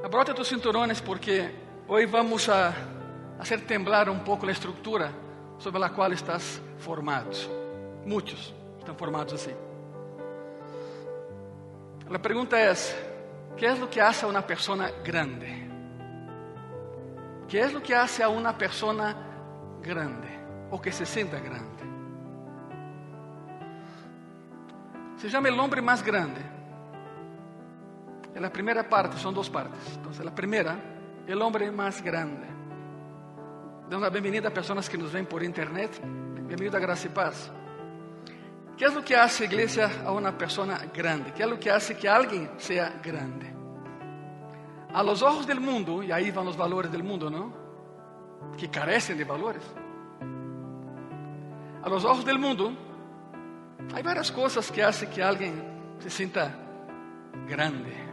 Abrocha tus cinturones porque hoy vamos a hacer temblar un poco la estructura sobre la cual estás formado. Muchos están formados así. La pregunta es, ¿qué es lo que hace a una persona grande? ¿Qué es lo que hace a una persona grande o que se sienta grande? Se llama el hombre más grande. En la primera parte, son dos partes. Entonces, la primera, el hombre más grande. Dando la bienvenida a personas que nos ven por internet. Bienvenido a Gracia y Paz. ¿Qué es lo que hace, iglesia, a una persona grande? ¿Qué es lo que hace que alguien sea grande? A los ojos del mundo, y ahí van los valores del mundo, ¿no? Que carecen de valores. A los ojos del mundo, hay varias cosas que hacen que alguien se sienta grande.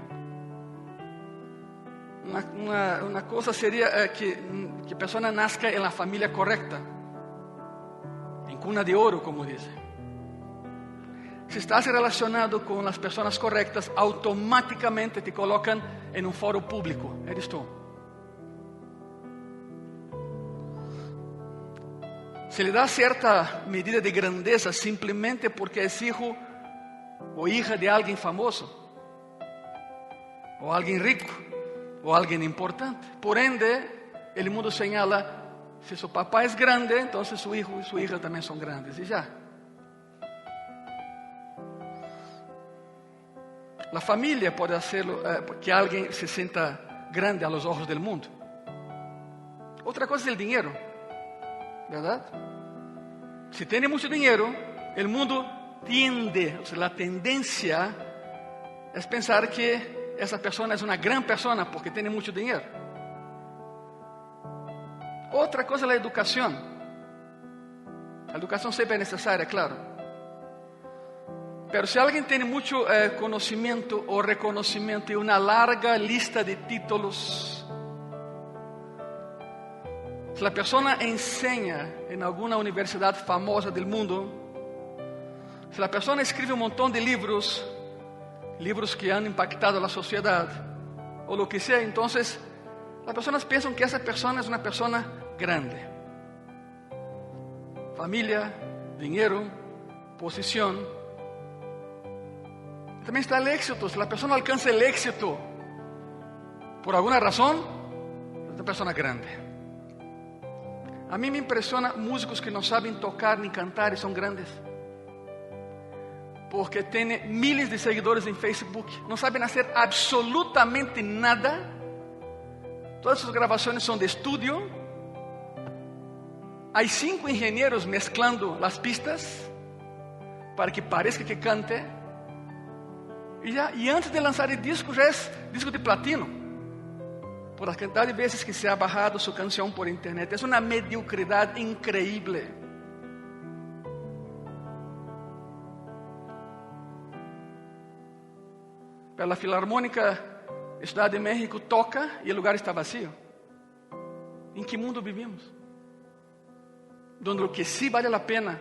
Una cosa sería que la persona nazca en la familia correcta, en cuna de oro, como dice. Si estás relacionado con las personas correctas, automáticamente te colocan en un foro público. Eres tú. Se le da cierta medida de grandeza simplemente porque es hijo o hija de alguien famoso, o alguien rico, o alguien importante. Por ende, el mundo señala, si su papá es grande, entonces su hijo y su hija también son grandes, y ya. La familia puede hacerlo, que alguien se sienta grande a los ojos del mundo. Otra cosa es el dinero, ¿verdad? Si tiene mucho dinero, el mundo tiende, o sea, la tendencia es pensar que esa persona es una gran persona porque tiene mucho dinero. Otra cosa es la educación. La educación siempre es necesaria, claro. Pero si alguien tiene mucho conocimiento o reconocimiento y una larga lista de títulos, si la persona enseña en alguna universidad famosa del mundo, si la persona escribe un montón de libros que han impactado a la sociedad, o lo que sea, entonces las personas piensan que esa persona es una persona grande. Familia, dinero, posición. También está el éxito. Si la persona alcanza el éxito por alguna razón, es una persona grande. A mí me impresiona músicos que no saben tocar ni cantar y son grandes. Porque tienen miles de seguidores en Facebook, no saben hacer absolutamente nada. Todas sus grabaciones son de estudio. Hay 5 ingenieros mezclando las pistas para que parezca que cante. Y antes de lanzar el disco ya es disco de platino, por la cantidad de veces que se ha bajado su canción por internet. Es una mediocridad increíble. Pero la Filarmónica Ciudad de México toca y el lugar está vacío. ¿En qué mundo vivimos? Donde lo que sí vale la pena,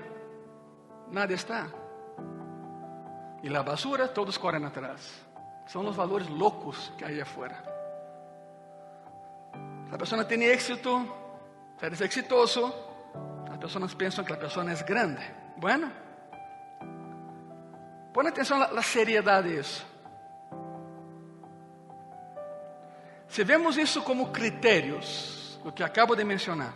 nadie está. Y la basura, todos corren atrás. Son los valores locos que hay afuera. La persona tiene éxito, eres exitoso, las personas piensan que la persona es grande. Bueno, pon atención a la seriedad de eso. Si vemos eso como criterios, lo que acabo de mencionar,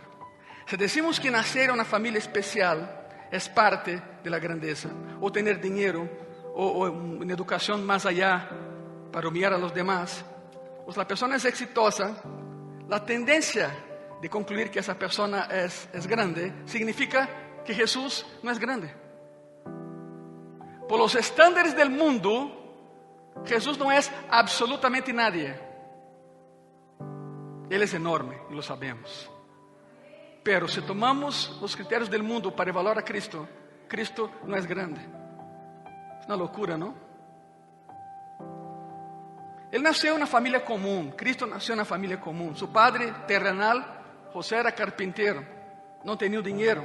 si decimos que nacer en una familia especial es parte de la grandeza, o tener dinero, o una educación más allá para humillar a los demás, o si la persona es exitosa, la tendencia de concluir que esa persona es grande significa que Jesús no es grande. Por los estándares del mundo, Jesús no es absolutamente nadie. Él es enorme y lo sabemos. Pero si tomamos los criterios del mundo para evaluar a Cristo, Cristo no es grande. Es una locura, ¿no? Él nació en una familia común. Cristo nació en una familia común. Su padre terrenal, José, era carpintero. No tenía dinero.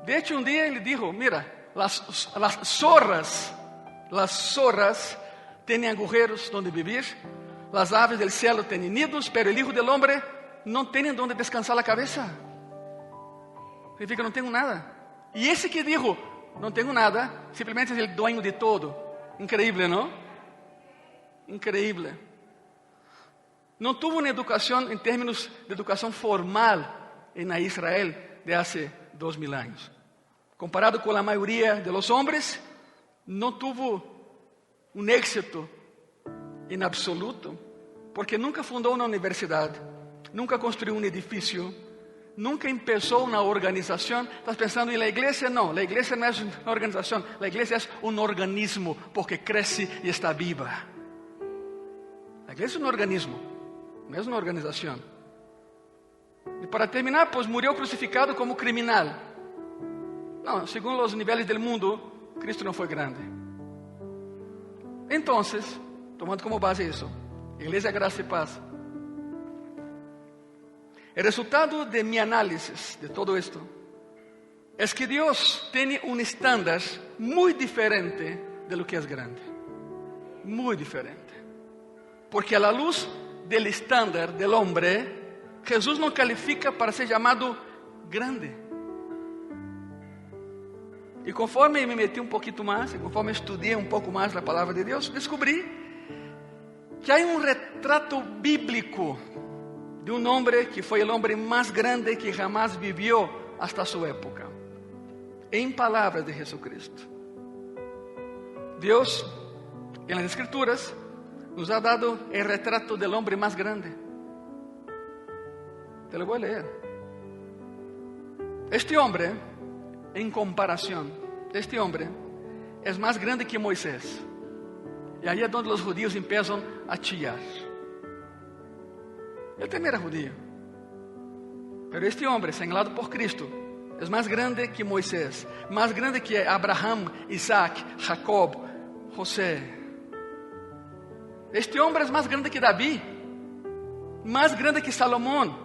De hecho, un día él dijo, mira, las zorras tienen agujeros donde vivir, Las aves del cielo tienen nidos, pero el Hijo del Hombre no tiene donde descansar la cabeza. Significa que no tengo nada. Y ese que dijo, no tengo nada, simplesmente es el dueño de todo. Increíble, ¿no? Increíble. No tuvo una educación en términos de educación formal en la Israel de hace 2000 años. Comparado con la mayoría de los hombres, no tuvo un éxito en absoluto, porque nunca fundó una universidad, nunca construyó un edificio, nunca empezó una organización. ¿Estás pensando en la iglesia? No, la iglesia no es una organización, la iglesia es un organismo, porque crece y está viva. La iglesia es un organismo, no es una organización. Y para terminar, pues murió crucificado como criminal. No, según los niveles del mundo, Cristo no fue grande. Entonces, tomando como base eso, Iglesia Gracia y Paz, el resultado de mi análisis de todo esto es que Dios tiene un estándar muy diferente de lo que es grande. Muy diferente. Porque a la luz del estándar del hombre, Jesús no califica para ser llamado grande. Y conforme me metí un poquito más, y conforme estudié un poco más la palabra de Dios, descubrí que hay un retrato bíblico de un hombre que fue el hombre más grande que jamás vivió hasta su época. En palabras de Jesucristo. Dios, en las Escrituras, nos ha dado el retrato del hombre más grande. Te lo voy a leer. Este hombre, en comparación, este hombre es más grande que Moisés. Y ahí es donde los judíos empiezan a chillar. Él también era judío. Pero este hombre, señalado por Cristo, es más grande que Moisés, más grande que Abraham, Isaac, Jacob, José. Este hombre es más grande que David, más grande que Salomón,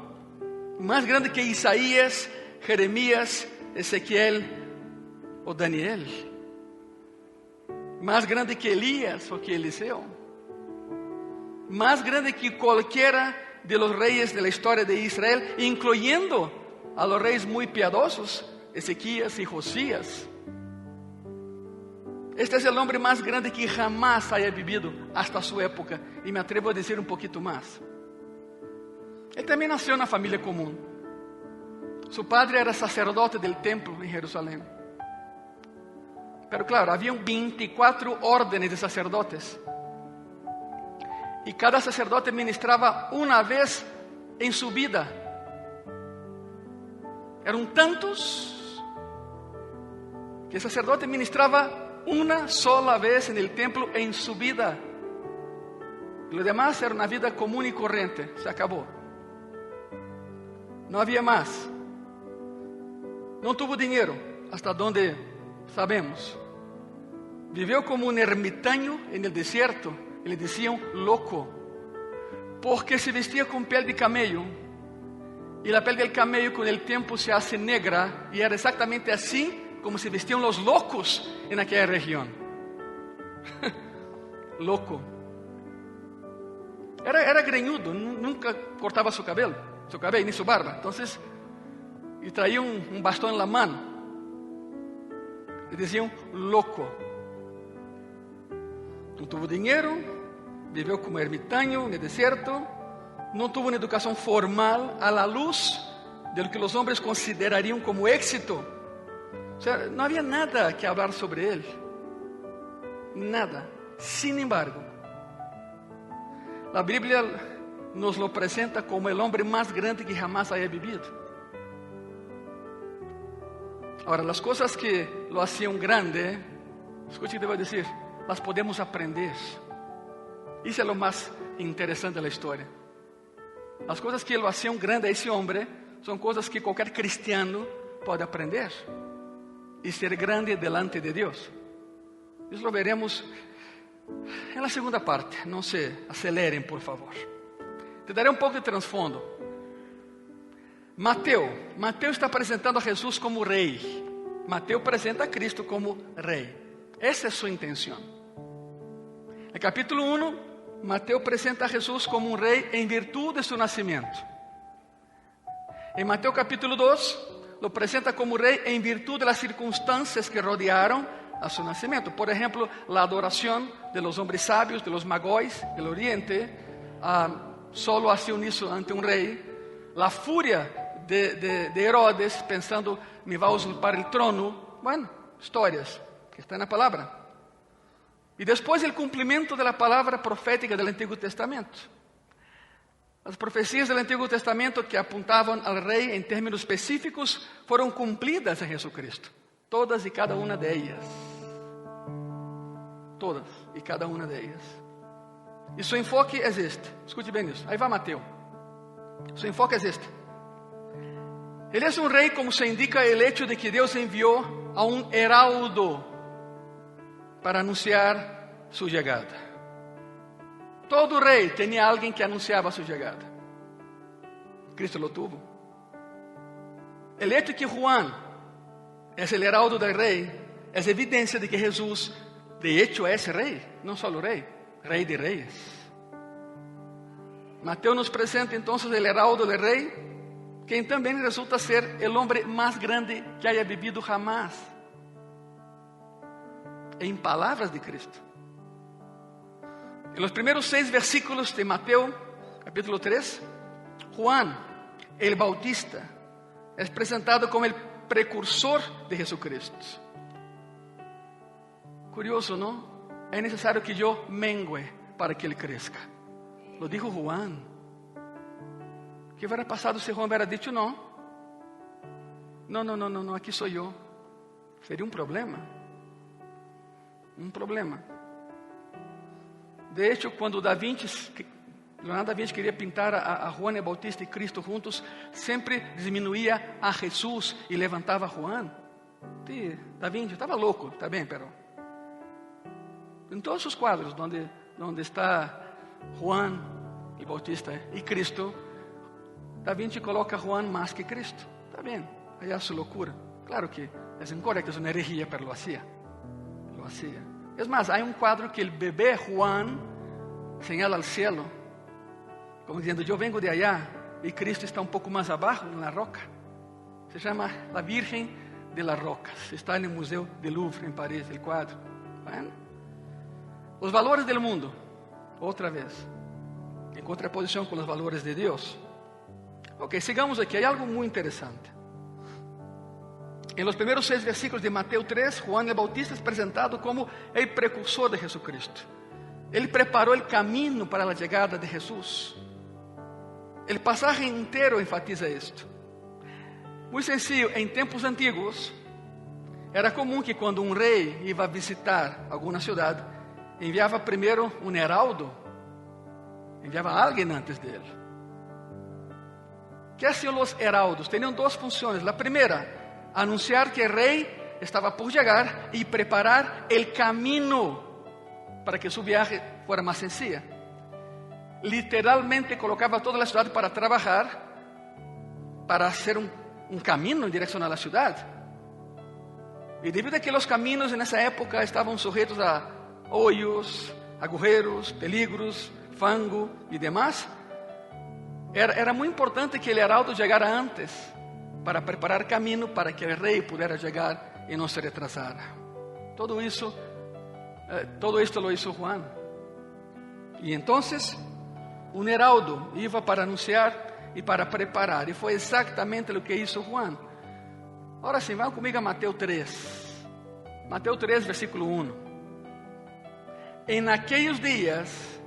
más grande que Isaías, Jeremías, Ezequiel o Daniel, más grande que Elías o que Eliseo, más grande que cualquiera de los reyes de la historia de Israel, incluyendo a los reyes muy piadosos, Ezequías y Josías. Este es el hombre más grande que jamás haya vivido hasta su época, y me atrevo a decir un poquito más. Él también nació en una familia común. Su padre era sacerdote del templo en Jerusalén. Pero claro, había 24 órdenes de sacerdotes. Y cada sacerdote ministraba una vez en su vida. Eran tantos que el sacerdote ministraba una sola vez en el templo en su vida. Y lo demás era una vida común y corriente. Se acabó. No había más. No tuvo dinero, hasta donde sabemos. Vivió como un ermitaño en el desierto. Y le decían loco, porque se vestía con piel de camello. Y la piel del camello con el tiempo se hace negra. Y era exactamente así como se vestían los locos en aquella región. Loco. Era greñudo, nunca cortaba su cabello ni su barba. Entonces, y traía un bastón en la mano. Le decían loco. No tuvo dinero, vivió como ermitaño en el desierto, no tuvo una educación formal a la luz de lo que los hombres considerarían como éxito. O sea, no había nada que hablar sobre él. Nada. Sin embargo, la Biblia nos lo presenta como el hombre más grande que jamás haya vivido. Ahora, las cosas que lo hacían grande, escuche que te voy a decir, las podemos aprender. Eso es lo más interesante de la historia. Las cosas que lo hacían grande a ese hombre son cosas que cualquier cristiano puede aprender y ser grande delante de Dios. Eso lo veremos en la segunda parte. No se aceleren, por favor. Te daré un poco de trasfondo. Mateo está presentando a Jesús como rey. Mateo presenta a Cristo como rey. Esa es su intención. En el capítulo 1 Mateo presenta a Jesús como un rey en virtud de su nacimiento. En Mateo capítulo 2, lo presenta como rey en virtud de las circunstancias que rodearon a su nacimiento. Por ejemplo, la adoración de los hombres sabios, de los magóis del oriente, solo hacía unísono ante un rey. La furia de Herodes, pensando, me va a usurpar el trono. Bueno, historias que están en la palabra. Y después el cumplimiento de la palabra profética del Antiguo Testamento. Las profecías del Antiguo Testamento que apuntaban al rey en términos específicos fueron cumplidas en Jesucristo. Todas y cada una de ellas. Todas y cada una de ellas. Y su enfoque es este. Escute bien eso. Ahí va Mateo. Su enfoque es este. Él es un rey como se indica el hecho de que Dios envió a un heraldo para anunciar su llegada. Todo rey tenía alguien que anunciaba su llegada. Cristo lo tuvo. El hecho de que Juan es el heraldo del rey es evidencia de que Jesús, de hecho, es rey. No solo rey, rey de reyes. Mateo nos presenta entonces el heraldo del rey, quien también resulta ser el hombre más grande que haya vivido jamás. En palabras de Cristo. En los primeros 6 versículos de Mateo, capítulo 3, Juan, el Bautista, es presentado como el precursor de Jesucristo. Curioso, ¿no? Es necesario que yo mengüe para que Él crezca. Lo dijo Juan. ¿Qué hubiera pasado si Juan hubiera dicho no? No, aquí soy yo. Sería un problema. Un problema. De hecho, cuando Leonardo da Vinci quería pintar a Juan el Bautista y Cristo juntos, siempre disminuía a Jesús y levantaba a Juan. Sí, da Vinci estaba loco, está bien, pero en todos sus cuadros donde está Juan el Bautista y Cristo, da Vinci coloca a Juan más que Cristo. Está bien, allá su locura. Claro que es incorrecto, es una herejía, pero lo hacía. Lo hacía. Es más, hay un cuadro que el bebé Juan señala al cielo, como diciendo, yo vengo de allá, y Cristo está un poco más abajo, en la roca. Se llama La Virgen de las Rocas. Está en el Museo del Louvre, en París, el cuadro. Bueno, los valores del mundo, otra vez, en contraposición con los valores de Dios. Ok, sigamos aquí, hay algo muy interesante. En los primeros 6 versículos de Mateo 3, Juan el Bautista es presentado como el precursor de Jesucristo. Él preparó el camino para la llegada de Jesús. El pasaje entero enfatiza esto. Muy sencillo, en tiempos antiguos, era común que cuando un rey iba a visitar alguna ciudad, enviaba primero un heraldo, enviaba a alguien antes de él. ¿Qué hacían los heraldos? Tenían 2 funciones. La primera, anunciar que el rey estaba por llegar y preparar el camino para que su viaje fuera más sencilla. Literalmente colocaba toda la ciudad para trabajar, para hacer un camino en dirección a la ciudad. Y debido a que los caminos en esa época estaban sujetos a hoyos, agujeros, peligros, fango y demás, era muy importante que el heraldo llegara antes, para preparar camino para que el rey pudiera llegar y no se retrasara. Todo esto lo hizo Juan. Y entonces, un heraldo iba para anunciar y para preparar. Y fue exactamente lo que hizo Juan. Ahora sí, van conmigo a Mateo 3. Mateo 3, versículo 1. En aquellos días,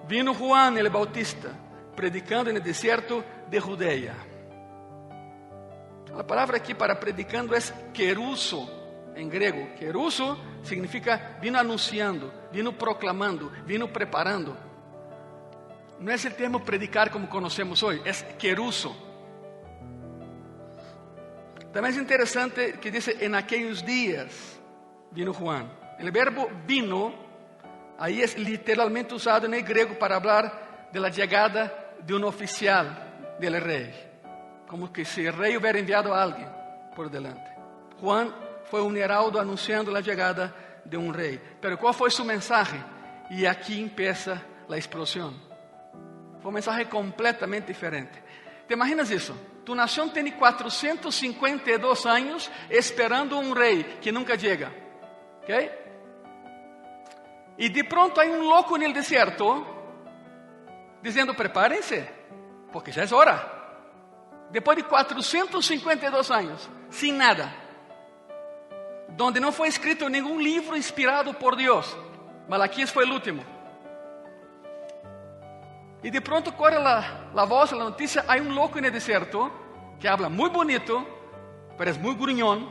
vino Juan el Bautista, predicando en el desierto de Judea. La palabra aquí para predicando es keruso en griego. Keruso significa vino anunciando, vino proclamando, vino preparando. No es el termo predicar como conocemos hoy, es keruso. También es interesante que dice en aquellos días vino Juan. El verbo vino ahí es literalmente usado en el griego para hablar de la llegada de un oficial del rey. Como que si el rey hubiera enviado a alguien por delante. Juan fue un heraldo anunciando la llegada de un rey. Pero ¿cuál fue su mensaje? Y aquí empieza la explosión. Fue un mensaje completamente diferente. ¿Te imaginas eso? Tu nación tiene 452 años esperando un rey que nunca llega. ¿Ok? Y de pronto hay un loco en el desierto diciendo, prepárense, porque ya es hora. Después de 452 años, sin nada, donde no fue escrito ningún libro inspirado por Dios. Malaquías fue el último. Y de pronto corre la voz, la noticia, hay un loco en el desierto que habla muy bonito, pero es muy gruñón,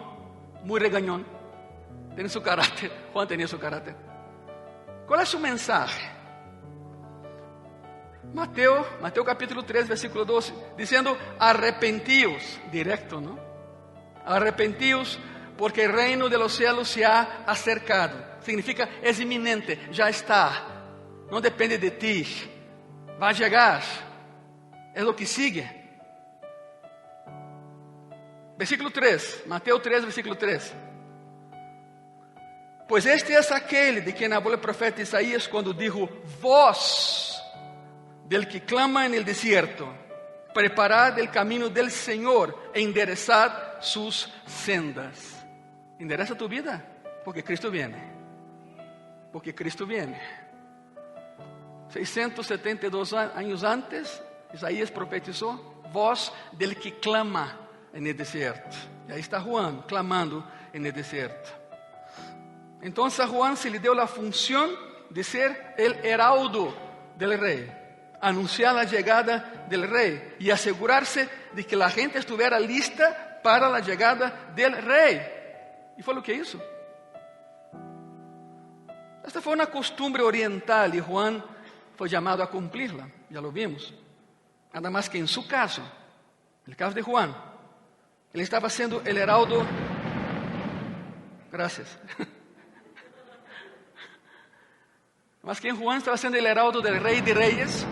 muy regañón. Tiene su carácter. Juan tenía su carácter. ¿Cuál es su mensaje? Mateo capítulo 3, versículo 12, diciendo, arrepentíos, directo, ¿no? Arrepentíos porque el reino de los cielos se ha acercado. Significa, es inminente, ya está, no depende de ti, va a llegar, es lo que sigue. Versículo 3, Mateo 3, versículo 3. Pues este es aquel de quien habló el profeta Isaías cuando dijo, voz del que clama en el desierto, preparad el camino del Señor e enderezad sus sendas. Endereza tu vida, porque Cristo viene. Porque Cristo viene. 672 años antes, Isaías profetizó, voz del que clama en el desierto. Y ahí está Juan, clamando en el desierto. Entonces a Juan se le dio la función de ser el heraldo del rey, anunciar la llegada del rey y asegurarse de que la gente estuviera lista para la llegada del rey. Y fue lo que hizo. Esta fue una costumbre oriental y Juan fue llamado a cumplirla, ya lo vimos. Nada más que en su caso, en el caso de Juan, él estaba siendo el heraldo. Gracias. Más que Juan estaba siendo el heraldo del Rey de Reyes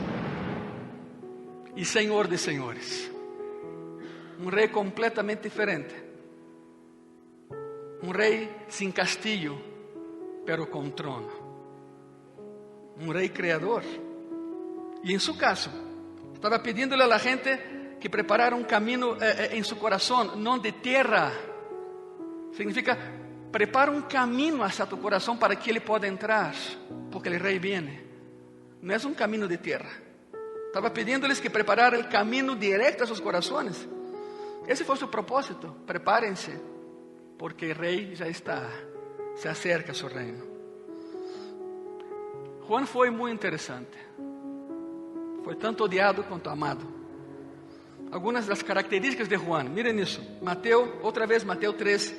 y Señor de Señores. Un rey completamente diferente. Un rey sin castillo, pero con trono. Un rey creador. Y en su caso, estaba pidiéndole a la gente que preparara un camino en su corazón, no de tierra. Significa, prepara un camino hacia tu corazón para que Él pueda entrar, porque el rey viene. No es un camino de tierra. Estaba pidiéndoles que prepararan el camino directo a sus corazones. Ese fue su propósito. Prepárense, porque el rey ya está, se acerca a su reino. Juan fue muy interesante. Fue tanto odiado cuanto amado. Algunas de las características de Juan, miren eso. Otra vez Mateo 3,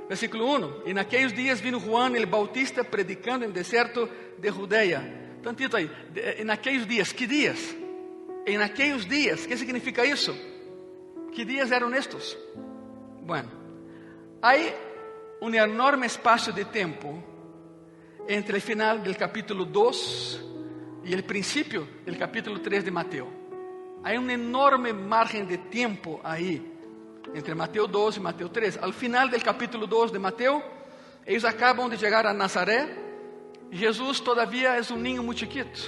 versículo 1. En aquellos días vino Juan el Bautista predicando en el desierto de Judea. Tantito ahí. En aquellos días, ¿qué días? En aquellos días, ¿qué significa eso? ¿Qué días eran estos? Bueno, hay un enorme espacio de tiempo entre el final del capítulo 2 y el principio del capítulo 3 de Mateo. Hay un enorme margen de tiempo ahí, entre Mateo 2 y Mateo 3. Al final del capítulo 2 de Mateo, ellos acaban de llegar a Nazaret y Jesús todavía es un niño muy chiquito.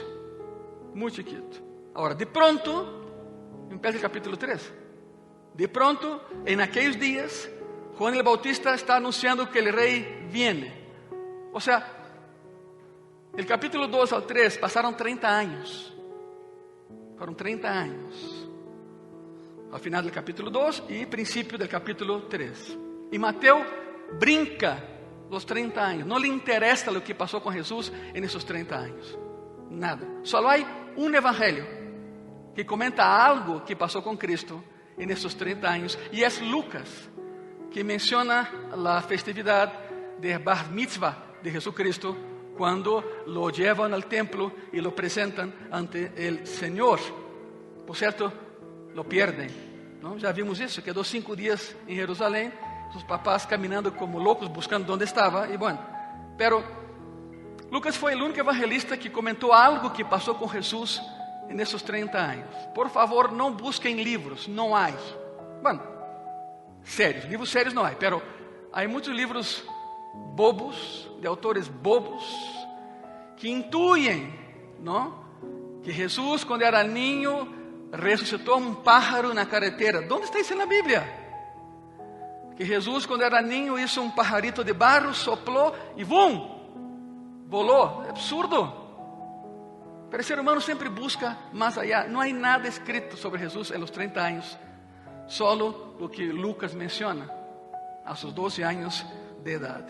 Muy chiquito. Ahora, de pronto, empieza el capítulo 3. De pronto, en aquellos días, Juan el Bautista está anunciando que el rey viene. O sea, del capítulo 2 al 3 pasaron 30 años. Fueron 30 años. Al final del capítulo 2 y principio del capítulo 3. Y Mateo brinca los 30 años. No le interesa lo que pasó con Jesús en esos 30 años. Nada. Solo hay un evangelio que comenta algo que pasó con Cristo en esos 30 años. Y es Lucas, que menciona la festividad de Bar Mitzvah de Jesucristo, cuando lo llevan al templo y lo presentan ante el Señor. Por cierto, lo pierden, ¿no? Ya vimos eso, quedó 5 días en Jerusalén, sus papás caminando como locos buscando dónde estaba, y bueno, pero Lucas fue el único evangelista que comentó algo que pasó con Jesús en esos 30 años. Por favor, no busquen libros, no hay. Bueno, serios, libros serios no hay, pero hay muchos libros bobos, de autores bobos, que intuyen, ¿no?, que Jesús cuando era niño resucitó un pájaro en la carretera. ¿Dónde está eso en la Biblia? Que Jesús cuando era niño hizo un pajarito de barro, sopló y ¡bum! Voló. Es absurdo. Pero el ser humano siempre busca más allá. No hay nada escrito sobre Jesús en los 30 años. Solo lo que Lucas menciona a sus 12 años de edad.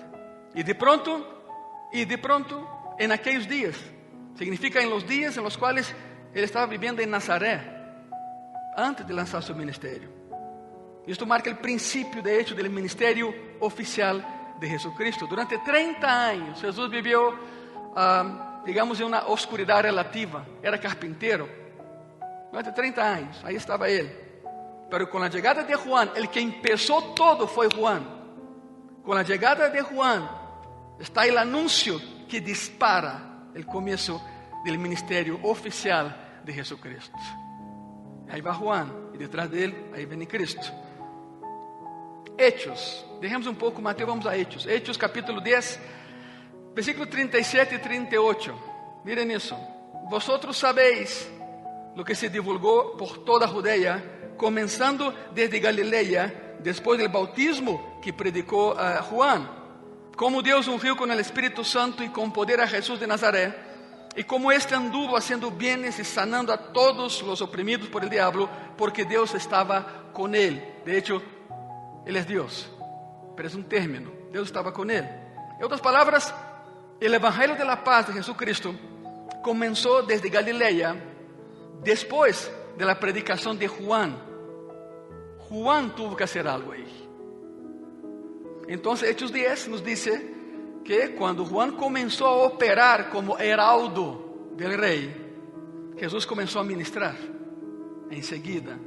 Y de pronto, en aquellos días, significa en los días en los cuales él estaba viviendo en Nazaret, antes de lanzar su ministerio. Y esto marca el principio, de hecho, del ministerio oficial de Jesucristo. Durante 30 años Jesús vivió, digamos, en una oscuridad relativa. Era carpintero. Durante 30 años, ahí estaba él. Pero con la llegada de Juan, el que empezó todo fue Juan. Con la llegada de Juan está el anuncio que dispara el comienzo del ministerio oficial de Jesucristo. Ahí va Juan y detrás de él, ahí viene Cristo. Hechos, dejemos un poco Mateo, vamos a Hechos. Hechos capítulo 10, versículos 37 y 38. Miren eso. Vosotros sabéis lo que se divulgó por toda Judea, comenzando desde Galilea, después del bautismo que predicó Juan. Como Dios ungió con el Espíritu Santo y con poder a Jesús de Nazaret, y como éste anduvo haciendo bienes y sanando a todos los oprimidos por el diablo, porque Dios estaba con él. De hecho, Él es Dios, pero es un término. Dios estaba con él. En otras palabras, el Evangelio de la paz de Jesucristo comenzó desde Galilea, después de la predicación de Juan. Juan tuvo que hacer algo ahí. Entonces, Hechos 10 nos dice que cuando Juan comenzó a operar como heraldo del rey, Jesús comenzó a ministrar enseguida.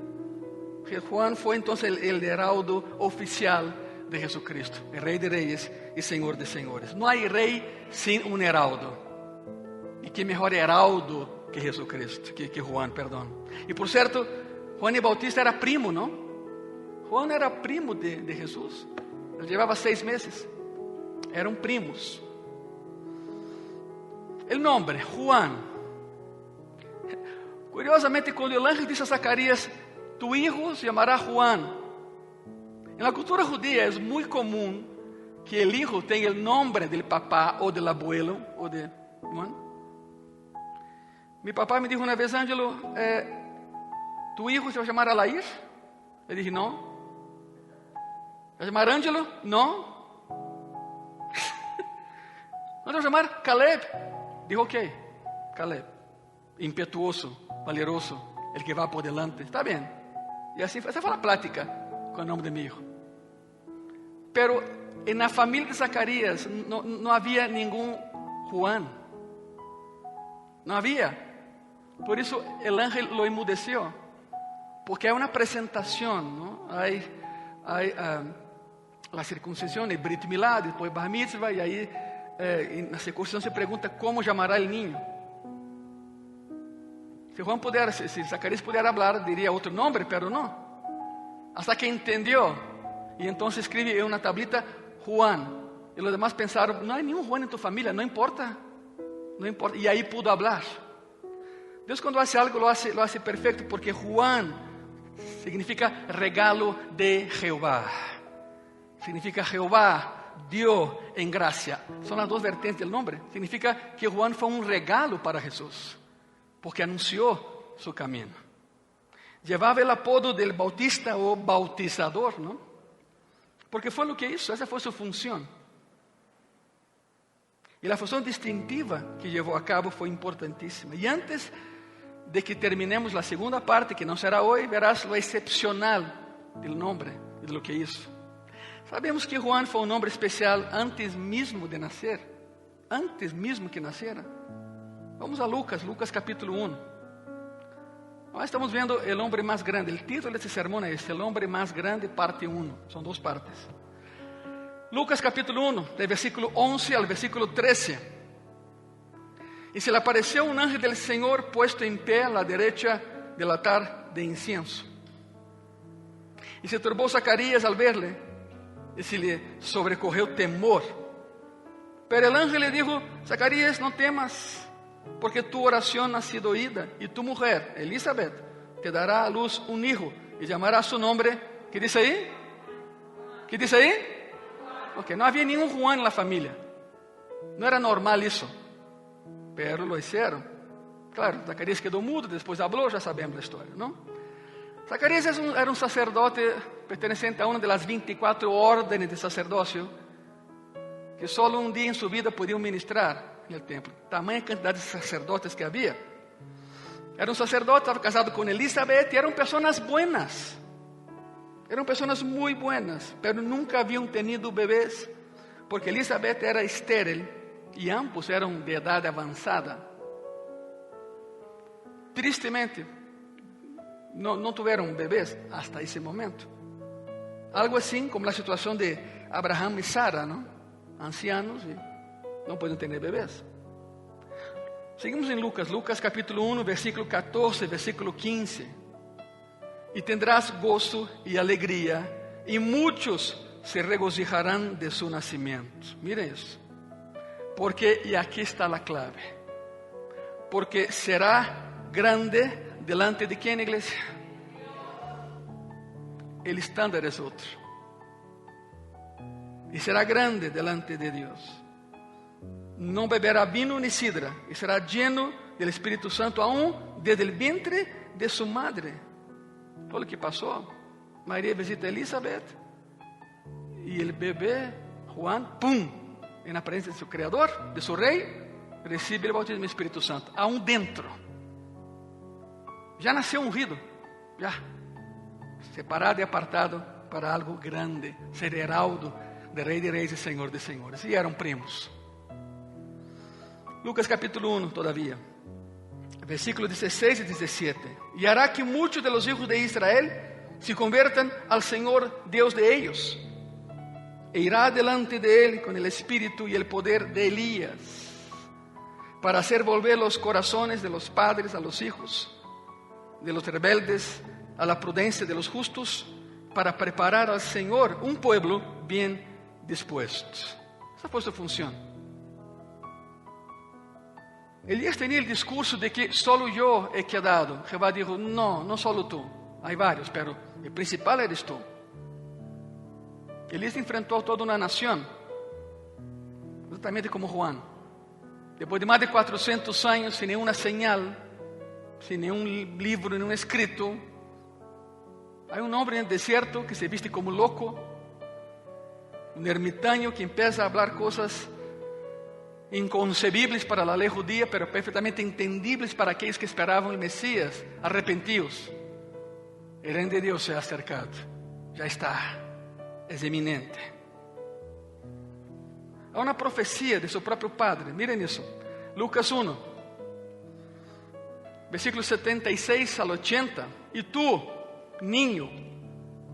Juan fue entonces el heraldo oficial de Jesucristo, el Rey de Reyes y Señor de Señores. No hay rey sin un heraldo. Y qué mejor heraldo que Jesucristo, que Juan, perdón. Y por cierto, Juan el Bautista era primo, ¿no? Juan era primo de Jesús. Él llevaba 6 meses. Eran primos. El nombre, Juan. Curiosamente, cuando el ángel dice a Zacarías, tu hijo se llamará Juan. En la cultura judía es muy común que el hijo tenga el nombre del papá o del abuelo o de Juan. Mi papá me dijo una vez, Ángelo, ¿tu hijo se va a llamar Alair? Le dije, no. ¿Se va a llamar Ángelo? No. ¿No se va a llamar Caleb? Dijo, ok, Caleb. Impetuoso, valeroso, el que va por delante. Está bien. Y así esa fue la plática con el nombre de mi hijo. Pero en la familia de Zacarías no había ningún Juan. No había. Por eso el ángel lo enmudeció. Porque hay una presentación, ¿no? Hay la circuncisión, el Brit Milá, después Bar Mitzvah, y ahí en la circuncisión se pregunta cómo llamará el niño. Si Zacarías pudiera hablar, diría otro nombre, pero no. Hasta que entendió. Y entonces escribe en una tablita Juan. Y los demás pensaron, no hay ningún Juan en tu familia, no importa. No importa. Y ahí pudo hablar. Dios cuando hace algo lo hace perfecto, porque Juan significa regalo de Jehová. Significa Jehová dio en gracia. Son las dos vertientes del nombre. Significa que Juan fue un regalo para Jesús, porque anunció su camino. Llevaba el apodo del bautista o bautizador, ¿no? Porque fue lo que hizo, esa fue su función. Y la función distintiva que llevó a cabo fue importantísima. Y antes de que terminemos la segunda parte, que no será hoy, verás lo excepcional del nombre y de lo que hizo. Sabemos que Juan fue un hombre especial antes mismo de nacer. Antes mismo que naciera. Vamos a Lucas capítulo 1. Ahora estamos viendo el hombre más grande. El título de este sermón es El hombre más grande, parte 1. Son 2 partes. Lucas capítulo 1, del versículo 11 al versículo 13. Y se le apareció un ángel del Señor puesto en pie a la derecha del altar de incienso. Y se turbó Zacarías al verle, y se le sobrecogió temor. Pero el ángel le dijo, Zacarías, no temas, porque tu oración ha sido oída, y tu mujer, Elizabeth, te dará a luz un hijo, y llamará su nombre, ¿qué dice ahí? ¿Qué dice ahí? Porque no había ningún Juan en la familia. No era normal eso, pero lo hicieron. Claro, Zacarías quedó mudo, después habló, ya sabemos la historia, ¿no? Zacarías era un sacerdote perteneciente a una de las 24 órdenes de sacerdocio, que solo un día en su vida podían ministrar en el templo. Tamanha cantidad de sacerdotes que había. Era un sacerdote, estaba casado con Elizabeth, y eran personas buenas. Eran personas muy buenas, pero nunca habían tenido bebés, porque Elizabeth era estéril y ambos eran de edad avanzada. Tristemente, no tuvieron bebés hasta ese momento. Algo así como la situación de Abraham y Sara, ¿no? Ancianos y no pueden tener bebés. Seguimos en Lucas capítulo 1, versículo 14, versículo 15. Y tendrás gozo y alegría, y muchos se regocijarán de su nacimiento. Miren eso. Porque, y aquí está la clave, porque será grande delante de quién, iglesia. El estándar es otro. Y será grande delante de Dios. No beberá vino ni sidra, y será lleno del Espíritu Santo aún desde el vientre de su madre. Olha o que passou. Maria visita Elizabeth e el bebê Juan, pum, na presença de seu Criador, de seu Rei, recebe o bautismo do Espírito Santo, aún dentro. Já nasceu ungido, já separado e apartado para algo grande, ser heraldo de Rei de Reis e Senhor de Senhores. E eram primos. Lucas capítulo 1, todavía. Versículos 16 y 17. Y hará que muchos de los hijos de Israel se conviertan al Señor Dios de ellos. E irá delante de él con el espíritu y el poder de Elías, para hacer volver los corazones de los padres a los hijos, de los rebeldes a la prudencia de los justos, para preparar al Señor un pueblo bien dispuesto. Esa fue su función. Elías tenía el discurso de que solo yo he quedado. Jehová dijo, no solo tú. Hay varios, pero el principal eres tú. Elías enfrentó a toda una nación, exactamente como Juan. Después de más de 400 años, sin ninguna señal, sin ningún libro, ningún escrito, hay un hombre en el desierto que se viste como loco, un ermitaño que empieza a hablar cosas inconcebibles para la ley judía, pero perfectamente entendibles para aquellos que esperaban el Mesías, arrepentidos. El reino de Dios se ha acercado, ya está, es eminente. Hay una profecía de su propio padre, miren eso, Lucas 1, versículos 76 al 80. Y tú, niño,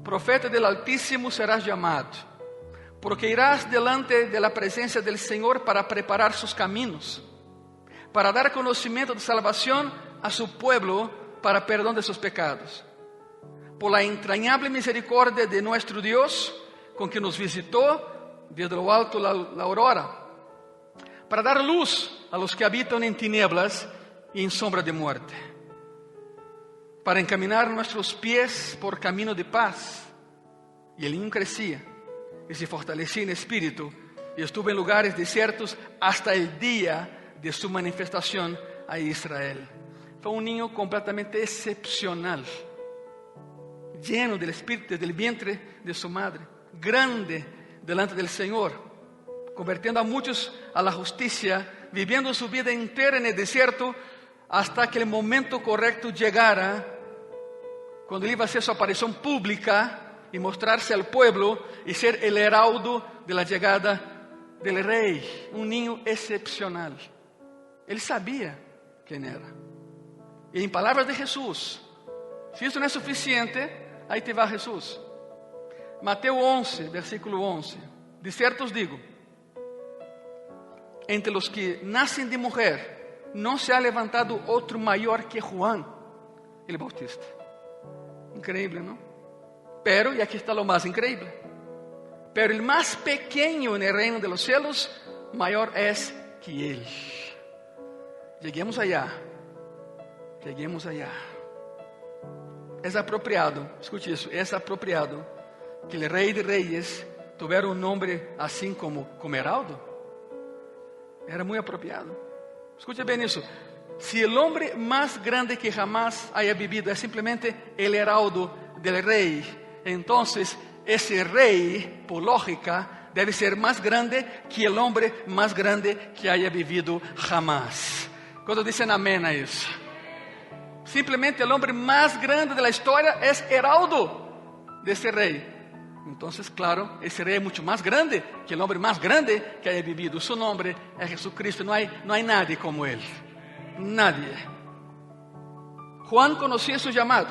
profeta del Altísimo serás llamado, porque irás delante de la presencia del Señor para preparar sus caminos, para dar conocimiento de salvación a su pueblo para perdón de sus pecados, por la entrañable misericordia de nuestro Dios, con que nos visitó desde lo alto la aurora, para dar luz a los que habitan en tinieblas y en sombra de muerte, para encaminar nuestros pies por camino de paz. Y el niño crecía y se fortalecía en espíritu, y estuvo en lugares desiertos hasta el día de su manifestación a Israel. Fue un niño completamente excepcional, lleno del espíritu desde el vientre de su madre, grande delante del Señor, convirtiendo a muchos a la justicia, viviendo su vida entera en el desierto hasta que el momento correcto llegara, cuando él iba a hacer su aparición pública y mostrarse al pueblo y ser el heraldo de la llegada del rey. Un niño excepcional. Él sabía quién era. Y en palabras de Jesús, si esto no es suficiente, ahí te va Jesús. Mateo 11, versículo 11. De cierto os digo, entre los que nacen de mujer, no se ha levantado otro mayor que Juan el Bautista. Increíble, ¿no? Pero, y aquí está lo más increíble, pero el más pequeño en el reino de los cielos, mayor es que él. Lleguemos allá. Lleguemos allá. Es apropiado, escute isso, es apropiado que el Rey de Reyes tuviera un nombre así como Heraldo. Era muy apropiado. Escute bien eso. Si el hombre más grande que jamás haya vivido es simplemente el heraldo del rey, entonces ese rey, por lógica, debe ser más grande que el hombre más grande que haya vivido jamás. ¿Cuántos dicen amén a eso? Simplemente el hombre más grande de la historia es heraldo de ese rey. Entonces, claro, ese rey es mucho más grande que el hombre más grande que haya vivido. Su nombre es Jesucristo. No hay nadie como él. Nadie. Juan conocía su llamado.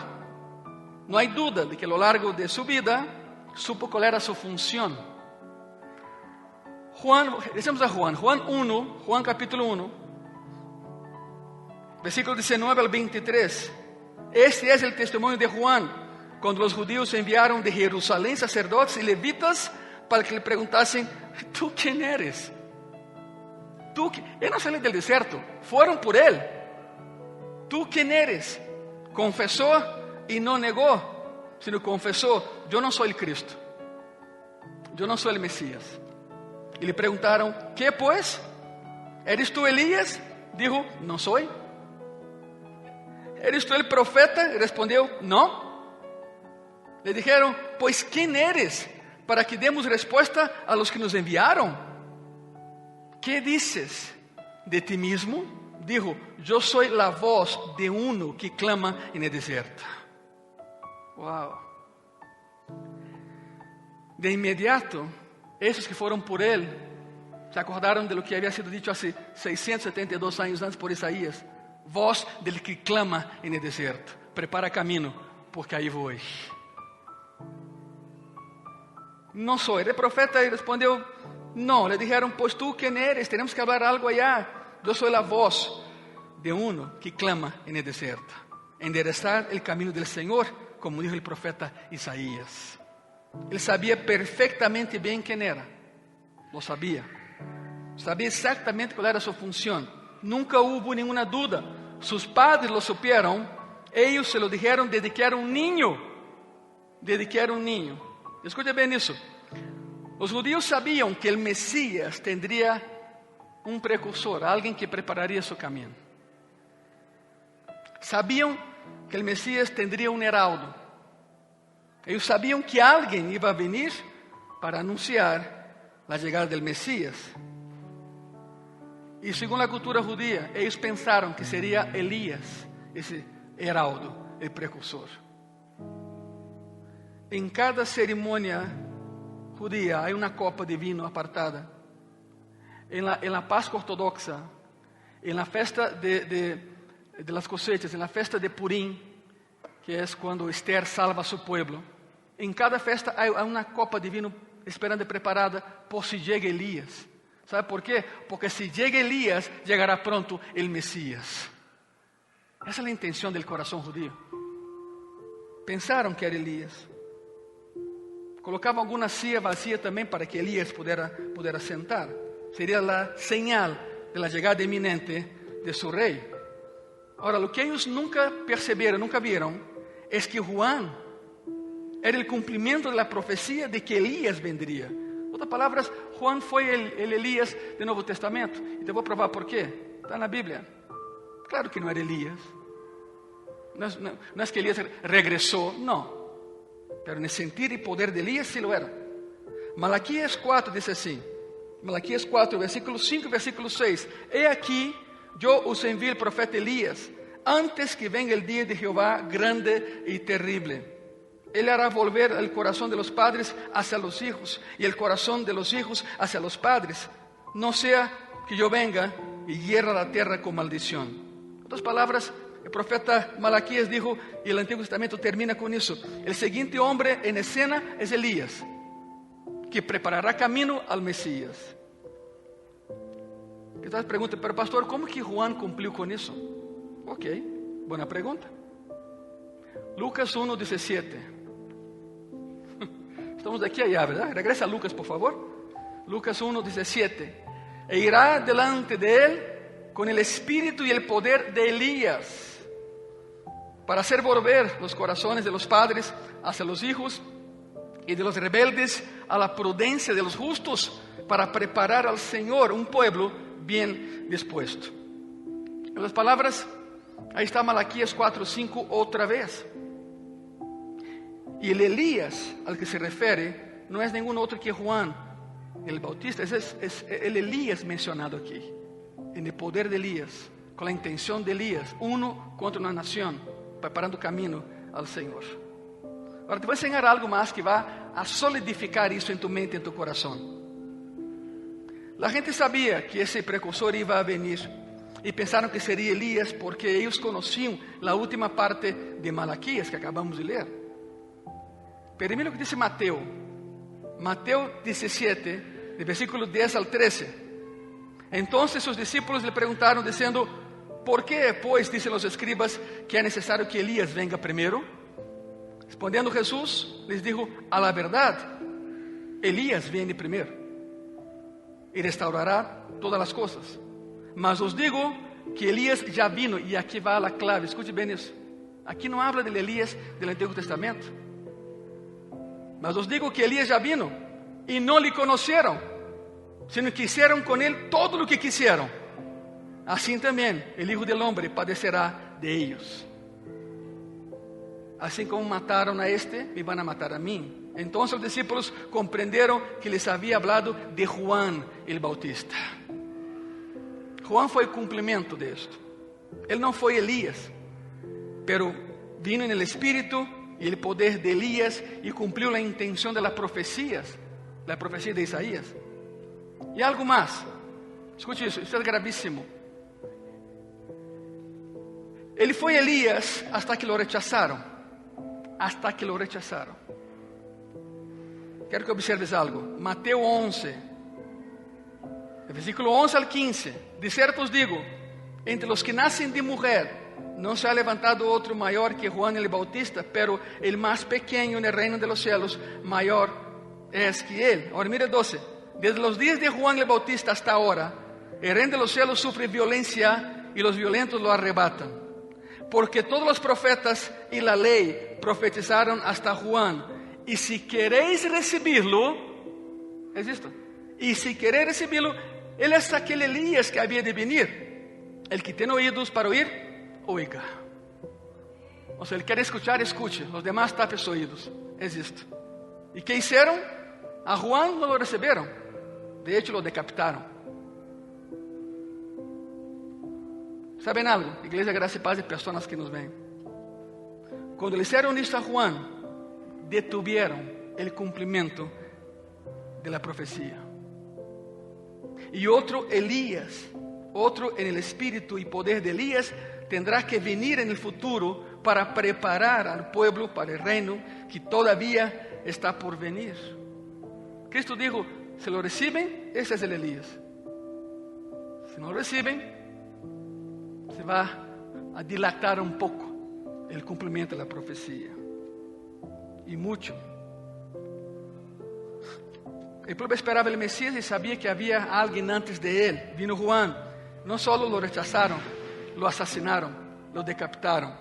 No hay duda de que a lo largo de su vida supo cuál era su función. Decimos a Juan capítulo 1, versículo 19 al 23. Este es el testimonio de Juan, cuando los judíos enviaron de Jerusalén sacerdotes y levitas para que le preguntasen: ¿tú quién eres? Él no salió del desierto, fueron por él. ¿Tú quién eres? Confesó y no negó, sino confesó: yo no soy el Cristo, yo no soy el Mesías. Y le preguntaron: ¿qué pues? ¿Eres tú Elías? Dijo: no soy. ¿Eres tú el profeta? Y respondió: no. Le dijeron: pues ¿quién eres? Para que demos respuesta a los que nos enviaron. ¿Qué dices de ti mismo? Dijo: yo soy la voz de uno que clama en el desierto. Wow. De inmediato, esos que fueron por él se acordaron de lo que había sido dicho hace 672 años antes por Isaías: voz del que clama en el desierto, prepara camino, porque ahí voy. No soy. El profeta respondió: no. Le dijeron: pues tú quién eres, tenemos que hablar algo allá. Yo soy la voz de uno que clama en el desierto: enderezar el camino del Señor, como dijo el profeta Isaías. Él sabía perfectamente bien quién era. Lo sabía. Sabía exactamente cuál era su función. Nunca hubo ninguna duda. Sus padres lo supieron. Ellos se lo dijeron desde que era un niño. Desde que era un niño. Escucha bien eso. Los judíos sabían que el Mesías tendría un precursor, alguien que prepararía su camino. Sabían que el Mesías tendría un heraldo. Ellos sabían que alguien iba a venir para anunciar la llegada del Mesías. Y según la cultura judía, ellos pensaron que sería Elías, ese heraldo, el precursor. En cada ceremonia judía hay una copa de vino apartada. En la Pascua ortodoxa, en la fiesta de las cosechas, en la fiesta de Purim, que es cuando Esther salva a su pueblo, en cada fiesta hay una copa de vino esperando preparada por si llega Elías. ¿Sabe por qué? Porque si llega Elías, llegará pronto el Mesías. Esa es la intención del corazón judío. Pensaron que era Elías. Colocaban alguna silla vacía también para que Elías pudiera sentar. Sería la señal de la llegada inminente de su rey. Ahora, lo que ellos nunca percibieron, nunca vieron, es que Juan era el cumplimiento de la profecía de que Elías vendría. En otras palabras, Juan fue el Elías del Nuevo Testamento. Y te voy a probar por qué. Está en la Biblia. Claro que no era Elías. No es que Elías regresó, no. Pero en el sentido y poder de Elías sí lo era. Malaquías 4 dice así. Malaquías 4, versículo 5 y versículo 6. He aquí, yo os envío el profeta Elías, antes que venga el día de Jehová grande y terrible. Él hará volver el corazón de los padres hacia los hijos y el corazón de los hijos hacia los padres. No sea que yo venga y hierra la tierra con maldición. En otras palabras, el profeta Malaquías dijo, y el Antiguo Testamento termina con eso: el siguiente hombre en escena es Elías, que preparará camino al Mesías. Entonces pregunta: pero pastor, ¿cómo que Juan cumplió con eso? Ok, buena pregunta. Lucas 1:17. Estamos de aquí a allá, ¿verdad? Regresa a Lucas, por favor. Lucas 1:17. E irá delante de él con el espíritu y el poder de Elías, para hacer volver los corazones de los padres hacia los hijos y de los rebeldes a la prudencia de los justos, para preparar al Señor un pueblo bien dispuesto. En las palabras, ahí está Malaquías 4:5 otra vez. Y el Elías al que se refiere no es ningún otro que Juan el Bautista, es el Elías mencionado aquí, en el poder de Elías, con la intención de Elías, uno contra una nación, preparando camino al Señor. Ahora te voy a enseñar algo más que va a solidificar eso en tu mente, en tu corazón. La gente sabía que ese precursor iba a venir y pensaron que sería Elías porque ellos conocían la última parte de Malaquías que acabamos de leer. Pero mira lo que dice Mateo 17, de versículo 10 al 13. Entonces sus discípulos le preguntaron diciendo: ¿por qué pues dicen los escribas que es necesario que Elías venga primero? Respondiendo Jesús les dijo: a la verdad, Elías viene primero y restaurará todas las cosas. Mas os digo que Elías ya vino, y aquí va la clave, escuche bien eso. Aquí no habla del Elías del Antiguo Testamento. Mas os digo que Elías ya vino y no le conocieron, sino que hicieron con él todo lo que quisieron. Así también el Hijo del Hombre padecerá de ellos. Así como mataron a este, me van a matar a mí. Entonces los discípulos comprendieron que les había hablado de Juan el Bautista. Juan fue el cumplimiento de esto. Él no fue Elías, pero vino en el espíritu y el poder de Elías y cumplió la intención de las profecías, la profecía de Isaías. Y algo más, escuche eso, esto es gravísimo. Él fue Elías hasta que lo rechazaron. Hasta que lo rechazaron. Quiero que observes algo. Mateo 11, el versículo 11 al 15. De cierto os digo, entre los que nacen de mujer, no se ha levantado otro mayor que Juan el Bautista, pero el más pequeño en el reino de los cielos mayor es que él. Ahora mira el 12. Desde los días de Juan el Bautista hasta ahora, el reino de los cielos sufre violencia y los violentos lo arrebatan. Porque todos los profetas y la ley profetizaron hasta Juan. Y si queréis recibirlo, es esto. Y si queréis recibirlo, él es aquel Elías que había de venir. El que tiene oídos para oír, oiga. O sea, él quiere escuchar, escuche. Los demás tapen sus oídos. Es esto. ¿Y qué hicieron? A Juan no lo recibieron. De hecho, lo decapitaron. ¿Saben algo? Iglesia Gracia y Paz y personas que nos ven. Cuando le hicieron esto a Juan, detuvieron el cumplimiento de la profecía. Y otro Elías, otro en el espíritu y poder de Elías, tendrá que venir en el futuro para preparar al pueblo para el reino que todavía está por venir. Cristo dijo: si lo reciben, ese es el Elías. Si no lo reciben, se va a dilatar un poco el cumplimiento de la profecía. Y mucho. El pueblo esperaba el Mesías y sabía que había alguien antes de él. Vino Juan. No solo lo rechazaron, lo asesinaron, lo decapitaron.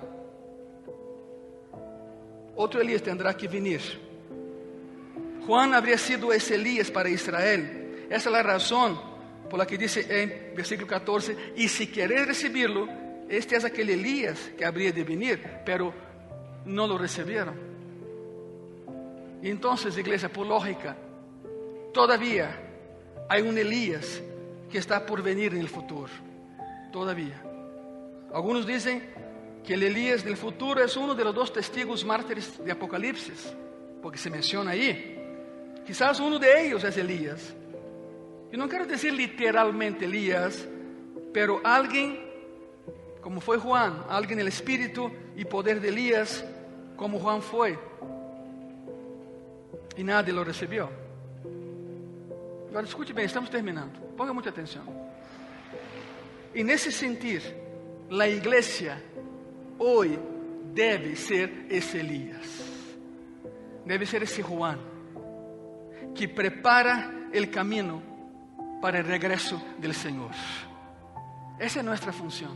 Otro Elías tendrá que venir. Juan habría sido ese Elías para Israel. Esa es la razón por la que dice en versículo 14: y si queréis recibirlo, este es aquel Elías que habría de venir, pero no lo recibieron. Y entonces, iglesia, por lógica, todavía hay un Elías que está por venir en el futuro. Todavía. Algunos dicen que el Elías del futuro es uno de los 2 testigos mártires de Apocalipsis, porque se menciona ahí. Quizás uno de ellos es Elías. Y no quiero decir literalmente Elías, pero alguien como fue Juan, alguien en el espíritu y poder de Elías, como Juan fue. Y nadie lo recibió. Ahora escuche bien, estamos terminando. Ponga mucha atención. En ese sentir, la iglesia hoy debe ser ese Elías. Debe ser ese Juan que prepara el camino para el regreso del Señor. Esa es nuestra función.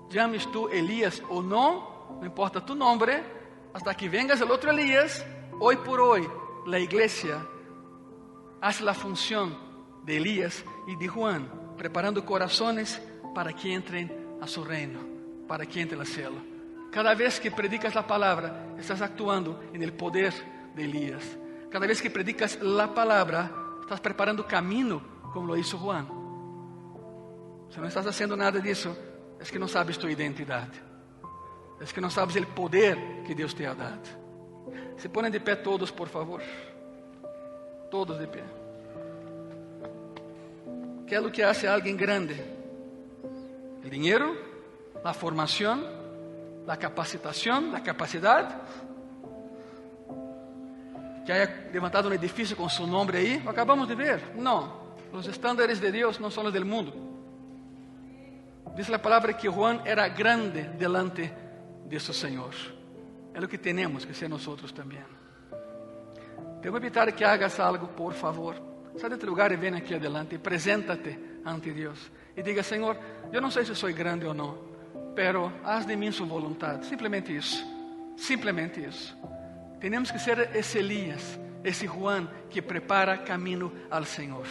Llames tú Elías o no, no importa tu nombre, hasta que vengas el otro Elías, hoy por hoy la iglesia hace la función de Elías y de Juan, preparando corazones para que entren a su reino, para que entren al cielo. Cada vez que predicas la palabra, estás actuando en el poder de Elías. Cada vez que predicas la palabra, estás preparando camino, como lo hizo Juan. Si no estás haciendo nada de eso, es que no sabes tu identidad. Es que no sabes el poder que Dios te ha dado. Se ponen de pie todos, por favor. Todos de pie. ¿Qué es lo que hace a alguien grande? El dinero, la formación, la capacitación, la capacidad. Que haya levantado un edificio con su nombre ahí, lo acabamos de ver. No, los estándares de Dios no son los del mundo. Dice la palabra que Juan era grande delante de su Señor. Es lo que tenemos que ser nosotros también. Te voy a invitar a que hagas algo, por favor. Sal de tu lugar y ven aquí adelante y preséntate ante Dios. Y diga, Señor, yo no sé si soy grande o no, pero haz de mí su voluntad. Simplemente eso. Simplemente eso. Tenemos que ser ese Elías, ese Juan que prepara camino al Señor.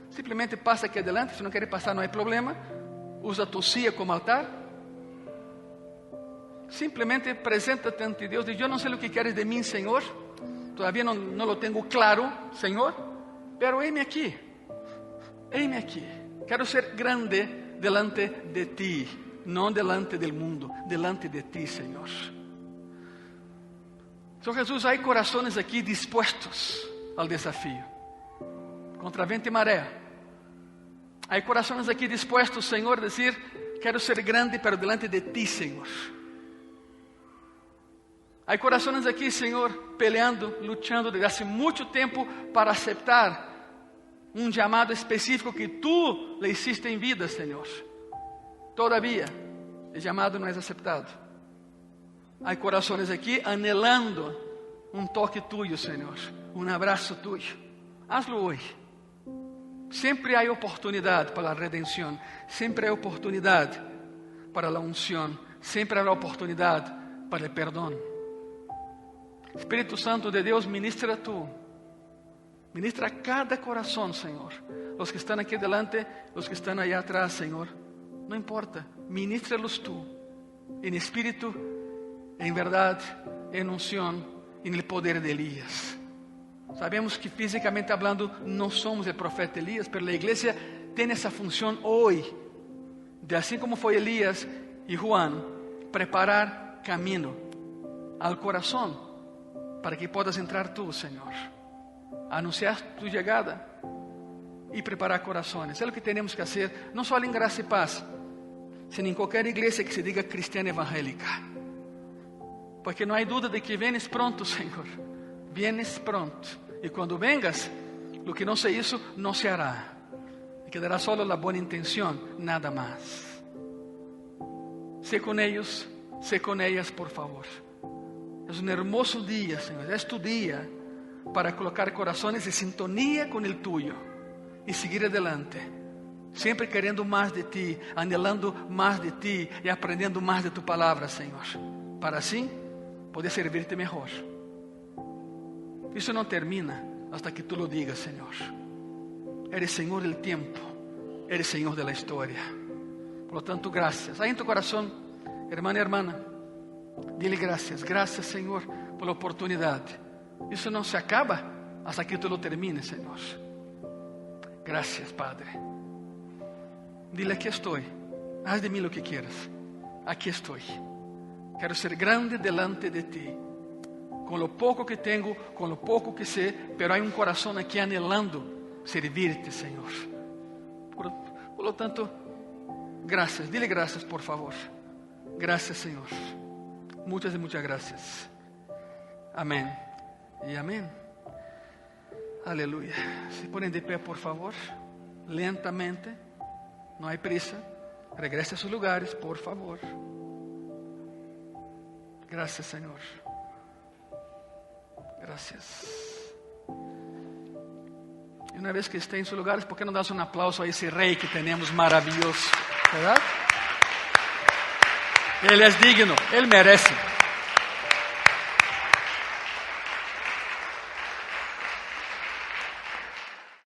Simplemente pasa aquí adelante. Si no quiere pasar, no hay problema. Usa tu silla como altar. Simplemente preséntate ante Dios. Dice, yo no sé lo que quieres de mí, Señor. Todavía no lo tengo claro, Señor. Pero heme aquí. Heme aquí. Quiero ser grande delante de ti. No delante del mundo. Delante de ti, Señor. Señor Jesús, hay corazones aquí dispuestos al desafío. Contra viento y marea. Hay corazones aquí dispuestos, Señor, a decir, quiero ser grande, pero delante de ti, Señor. Hay corazones aquí, Señor, peleando, luchando desde hace mucho tiempo para aceptar un llamado específico que tú le hiciste en vida, Señor. Todavía el llamado no es aceptado. Hay corazones aquí anhelando un toque tuyo, Señor, un abrazo tuyo. Hazlo hoy. Siempre hay oportunidad para la redención, siempre hay oportunidad para la unción, siempre habrá oportunidad para el perdón. Espíritu Santo de Dios, ministra tú, ministra cada corazón, Señor. Los que están aquí delante, los que están allá atrás, Señor, no importa, ministralos tú, en espíritu, en verdad, en unción, en el poder de Elías. Sabemos que físicamente hablando no somos el profeta Elías, pero la iglesia tiene esa función hoy, de así como fue Elías y Juan, preparar camino al corazón para que puedas entrar tú, Señor. Anunciar tu llegada y preparar corazones. Es lo que tenemos que hacer, no solo en Gracia y Paz, sino en cualquier iglesia que se diga cristiana evangélica. Porque no hay duda de que vienes pronto, Señor. Vienes pronto. Y cuando vengas, lo que no se hizo, no se hará. Y quedará solo la buena intención, nada más. Sé con ellos, sé con ellas, por favor. Es un hermoso día, Señor. Es tu día para colocar corazones en sintonía con el tuyo y seguir adelante. Siempre queriendo más de ti, anhelando más de ti y aprendiendo más de tu palabra, Señor. Para así poder servirte mejor. Eso no termina hasta que tú lo digas, Señor. Eres Señor del tiempo. Eres Señor de la historia. Por lo tanto, gracias. Ahí en tu corazón, hermana y hermana, dile gracias. Gracias, Señor, por la oportunidad. Eso no se acaba hasta que tú lo termines, Señor. Gracias, Padre. Dile, aquí estoy. Haz de mí lo que quieras. Aquí estoy. Quiero ser grande delante de ti. Con lo poco que tengo, con lo poco que sé, pero hay un corazón aquí anhelando servirte, Señor. Por lo tanto, gracias. Dile gracias, por favor. Gracias, Señor. Muchas y muchas gracias. Amén. Y amén. Aleluya. Se ponen de pie, por favor. Lentamente. No hay prisa. Regrese a sus lugares, por favor. Gracias, Señor. Gracias. Y una vez que esté en sus lugares, ¿por qué no das un aplauso a ese rey que tenemos maravilloso? ¿Verdad? Él es digno, Él merece.